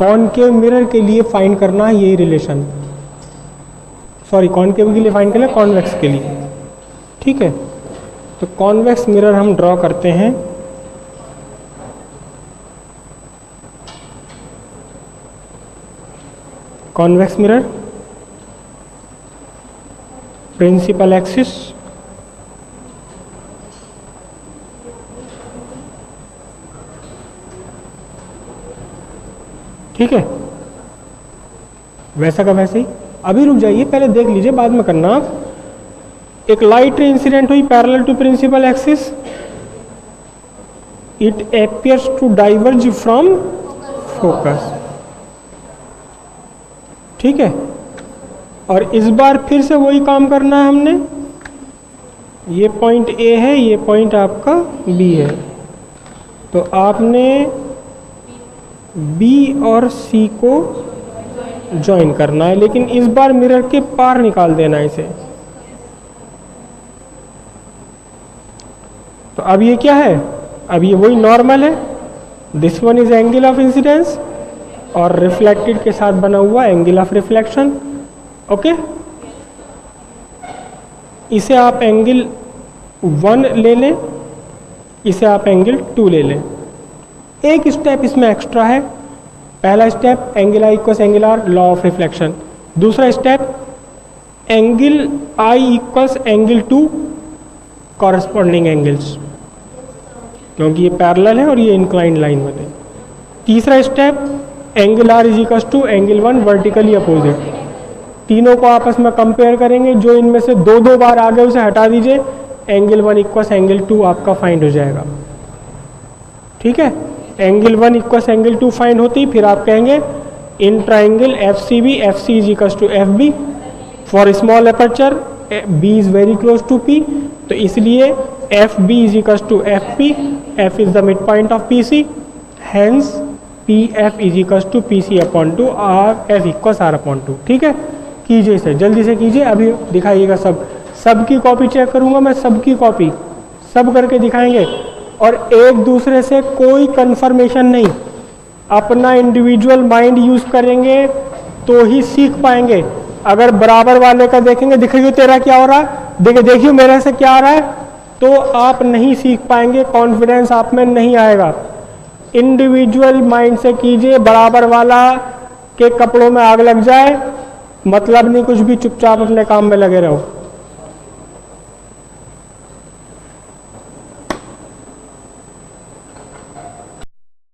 Concave mirror के लिए find करना है ये रिलेशन, सॉरी कॉनकेव के लिए फाइंड करना, कॉन्वेक्स के लिए। ठीक है, तो कॉन्वेक्स मिरर हम ड्रॉ करते हैं। कॉन्वेक्स मिरर, प्रिंसिपल एक्सिस, ठीक है, वैसा का वैसे ही। अभी रुक जाइए, पहले देख लीजिए, बाद में करना आप। एक लाइट रे इंसिडेंट हुई parallel to principal axis, it appears to diverge from focus. ठीक है, और इस बार फिर से वही काम करना है हमने। ये पॉइंट ए है, ये पॉइंट आपका बी है, तो आपने बी और सी को ज्वाइन करना है, लेकिन इस बार मिरर के पार निकाल देना है इसे। तो अब ये क्या है, अब ये वही नॉर्मल है, this one is angle of incidence और रिफ्लेक्टेड के साथ बना हुआ एंगल ऑफ रिफ्लेक्शन। ओके, इसे आप एंगल 1 ले लें, इसे आप एंगल 2 ले लें। एक स्टेप इसमें एक्स्ट्रा है। पहला step angle I equals angle R, law of reflection. दूसरा step angle I equals angle 2 corresponding angles, क्योंकि ये पैरेलल है और ये इंक्लाइंड लाइन बने। तीसरा step angle R is equals to angle 1 vertically opposite. तीनों को आपस में कंपेयर करेंगे, जो इनमें से दो बार आ गए उसे हटा दीजिए, एंगल 1 इक्वल्स एंगल 2 आपका फाइंड हो जाएगा। ठीक है, एंगल 1 इक्वल्स एंगल 2 फाइंड होती, फिर आप कहेंगे in triangle F C B, F C is equals to F B for small aperture, B is very close to P, तो इसलिए F B is equals to F P, F is the mid point of P C, hence P F is equals to P C upon two, R F equals R upon two. ठीक है, कीजिए इसे, जल्दी से कीजिए, अभी दिखाइएगा। सबकी copy check करूंगा मैं, सबकी कॉपी सब करके दिखाएंगे, और एक दूसरे से कोई कंफर्मेशन नहीं, अपना इंडिविजुअल माइंड यूज करेंगे तो ही सीख पाएंगे। अगर बराबर वाले का देखेंगे, दिखाइए तेरा क्या हो रहा है, देखिए मेरे से क्या आ रहा है, तो आप नहीं सीख पाएंगे, कॉन्फिडेंस आप में नहीं आएगा। इंडिविजुअल माइंड से कीजिए, बराबर वाला के कपड़ों में आग लग जाए मतलब नहीं कुछ भी, चुपचाप अपने काम में लगे रहो।